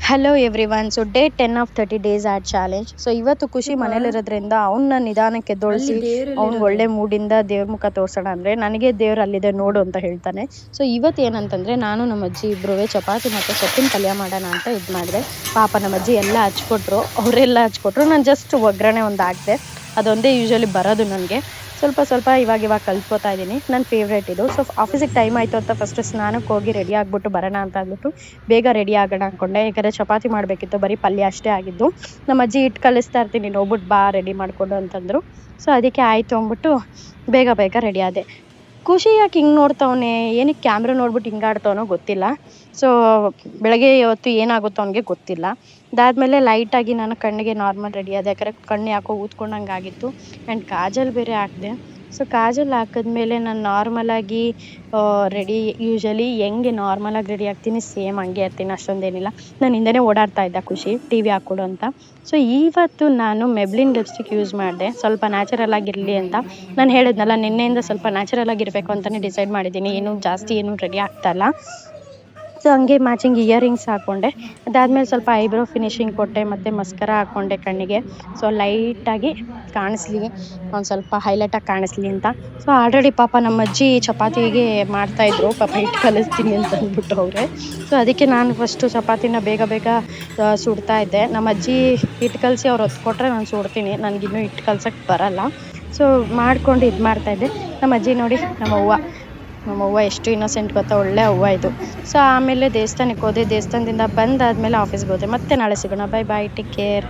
Hello everyone. So day 10 of 30 days add challenge. So ಇವತ್ತು ಖುಷಿ ಮನೇಲಿರೋದ್ರಿಂದ ಅವನ್ನ ನಿಧಾನಕ್ಕೆ ಎದ್ದೊಳಿಸಿ ಅವ್ನಿಗೆ ಒಳ್ಳೆ ಮೂಡಿಂದ ದೇವ್ರ ಮುಖ ತೋರ್ಸೋಣ ಅಂದರೆ ನನಗೆ ದೇವ್ರು ಅಲ್ಲಿದೆ ನೋಡು ಅಂತ ಹೇಳ್ತಾನೆ. ಸೊ ಇವತ್ತು ಏನಂತಂದರೆ ನಾನು ನಮ್ಮ ಅಜ್ಜಿ ಇಬ್ಬರೂ ಚಪಾತಿ ಮತ್ತು ಸೊಪ್ಪಿನ ಪಲ್ಯ ಮಾಡೋಣ ಅಂತ ಇದು ಮಾಡಿದೆ. ಪಾಪ ನಮ್ಮ ಅಜ್ಜಿ ಎಲ್ಲ ಹಚ್ಕೊಟ್ರು, ಅವರೆಲ್ಲ ಹಚ್ಕೊಟ್ರು. ನಾನು ಜಸ್ಟ್ ಒಗ್ಗರಣೆ ಒಂದು ಹಾಕಿದೆ. ಅದೊಂದೇ ಯೂಶ್ವಲಿ ಬರೋದು ನನಗೆ. ಸ್ವಲ್ಪ ಇವಾಗ ಕಲ್ತ್ಕೋತಾ ಇದ್ದೀನಿ. ನನ್ನ ಫೇವ್ರೇಟ್ ಇದು. ಸೊ ಆಫೀಸಿಗೆ ಟೈಮ್ ಆಯಿತು ಅಂತ ಫಸ್ಟ್ ಸ್ನಾನಕ್ಕೆ ಹೋಗಿ ರೆಡಿ ಆಗಿಬಿಟ್ಟು ಬರೋಣ ಅಂತ ಅಂದ್ಬಿಟ್ಟು ಬೇಗ ರೆಡಿ ಆಗೋಣ ಅಂದ್ಕೊಂಡೆ. ಯಾಕಂದರೆ ಚಪಾತಿ ಮಾಡಬೇಕಿತ್ತು, ಬರೀ ಪಲ್ಯ ಅಷ್ಟೇ ಆಗಿದ್ದು. ನಮ್ಮ ಅಜ್ಜಿ ಹಿಟ್ಟು ಕಲಿಸ್ತಾ ಇರ್ತೀನಿ, ನೀನು ಹೋಗ್ಬಿಟ್ಟು ಬಾ ರೆಡಿ ಮಾಡಿಕೊಂಡು ಅಂತಂದರು. ಸೊ ಅದಕ್ಕೆ ಆಯಿತು ಅಂದ್ಬಿಟ್ಟು ಬೇಗ ರೆಡಿ ಆದೆ. ಖುಷಿ ಯಾಕೆ ಹಿಂಗೆ ನೋಡ್ತವನೆ, ಏನಕ್ಕೆ ಕ್ಯಾಮ್ರಾ ನೋಡ್ಬಿಟ್ಟು ಹಿಂಗೆ ಆಡ್ತವನೋ ಗೊತ್ತಿಲ್ಲ. ಸೊ ಬೆಳಗ್ಗೆ ಇವತ್ತು ಏನಾಗುತ್ತೋ ಅವನಿಗೆ ಗೊತ್ತಿಲ್ಲ. ಅದಾದಮೇಲೆ ಲೈಟಾಗಿ ನಾನು ಕಣ್ಣಿಗೆ ನಾರ್ಮಲ್ ರೆಡಿ ಆದೆ. ಯಾಕಂದರೆ ಕಣ್ಣು ಯಾಕೋ ಊದ್ಕೊಂಡಂಗೆ ಆಗಿತ್ತು. ಆ್ಯಂಡ್ ಕಾಜಲ್ ಬೇರೆ ಹಾಕಿದೆ. ಸೊ ಕಾಜಲ್ ಹಾಕಿದ್ಮೇಲೆ ನಾನು ನಾರ್ಮಲಾಗಿ ರೆಡಿ ಯೂಶ್ವಲಿ ಹೆಂಗೆ ನಾರ್ಮಲಾಗಿ ರೆಡಿ ಆಗ್ತೀನಿ ಸೇಮ್ ಹಂಗೆ ಇರ್ತೀನಿ, ಅಷ್ಟೊಂದೇನಿಲ್ಲ. ನಾನು ಹಿಂದೆನೇ ಓಡಾಡ್ತಾ ಇದ್ದೆ ಖುಷಿ ಟಿ ವಿ ಹಾಕ್ಕೊಡು ಅಂತ. ಸೊ ಇವತ್ತು ನಾನು ಮೆಬ್ಲಿನ್ ಲಿಪ್ಸ್ಟಿಕ್ ಯೂಸ್ ಮಾಡಿದೆ, ಸ್ವಲ್ಪ ನ್ಯಾಚುರಲ್ ಆಗಿರಲಿ ಅಂತ. ನಾನು ಹೇಳಿದ್ನಲ್ಲ ನಿನ್ನೆಯಿಂದ ಸ್ವಲ್ಪ ನ್ಯಾಚುರಲ್ ಆಗಿರಬೇಕು ಅಂತಲೇ ಡಿಸೈಡ್ ಮಾಡಿದ್ದೀನಿ. ಜಾಸ್ತಿ ರೆಡಿ ಆಗ್ತಾಯಿಲ್ಲ. ಸೊ ಹಂಗೆ ಮ್ಯಾಚಿಂಗ್ ಇಯರಿಂಗ್ಸ್ ಹಾಕ್ಕೊಂಡೆ. ಅದಾದಮೇಲೆ ಸ್ವಲ್ಪ ಐಬ್ರೋ ಫಿನಿಶಿಂಗ್ ಕೊಟ್ಟೆ ಮತ್ತು ಮಸ್ಕರ ಹಾಕ್ಕೊಂಡೆ ಕಣ್ಣಿಗೆ. ಸೊ ಲೈಟಾಗಿ ಕಾಣಿಸ್ಲಿ, ಒಂದು ಸ್ವಲ್ಪ ಹೈಲೈಟಾಗಿ ಕಾಣಿಸ್ಲಿ ಅಂತ. ಸೊ ಆಲ್ರೆಡಿ ಪಾಪ ನಮ್ಮ ಅಜ್ಜಿ ಚಪಾತಿಗೆ ಮಾಡ್ತಾಯಿದ್ರು, ಪಾಪ ಹಿಟ್ಟು ಕಲಿಸ್ತೀನಿ ಅಂತ ಅಂದ್ಬಿಟ್ಟು ಅವರೇ. ಸೊ ಅದಕ್ಕೆ ನಾನು ಫಸ್ಟು ಚಪಾತಿನ ಬೇಗ ಸುಡ್ತಾ ಇದ್ದೆ. ನಮ್ಮ ಅಜ್ಜಿ ಹಿಟ್ಟು ಕಲಸಿ ಅವ್ರು ಹೊತ್ಕೊಟ್ರೆ ನಾನು ಸುಡ್ತೀನಿ, ನನಗಿನ್ನೂ ಹಿಟ್ಟು ಕಲ್ಸೋಕ್ಕೆ ಬರೋಲ್ಲ. ಸೊ ಮಾಡ್ಕೊಂಡು ಇದು ಮಾಡ್ತಾಯಿದ್ದೆ. ನಮ್ಮ ಅಜ್ಜಿ ನೋಡಿ ನಮ್ಮ ಅವ್ವ ಎಷ್ಟು ಇನ್ನೋಸೆಂಟ್ ಗೊತ್ತಾ, ಒಳ್ಳೆ ಅವ್ವ ಇದು. ಸೊ ಆಮೇಲೆ ದೇವಸ್ಥಾನಕ್ಕೆ ಹೋದೆ. ದೇವಸ್ಥಾನದಿಂದ ಬಂದಾದಮೇಲೆ ಆಫೀಸ್ಗೆ ಹೋದೆ. ಮತ್ತೆ ನಾಳೆ ಸಿಗೋಣ. Bye take care.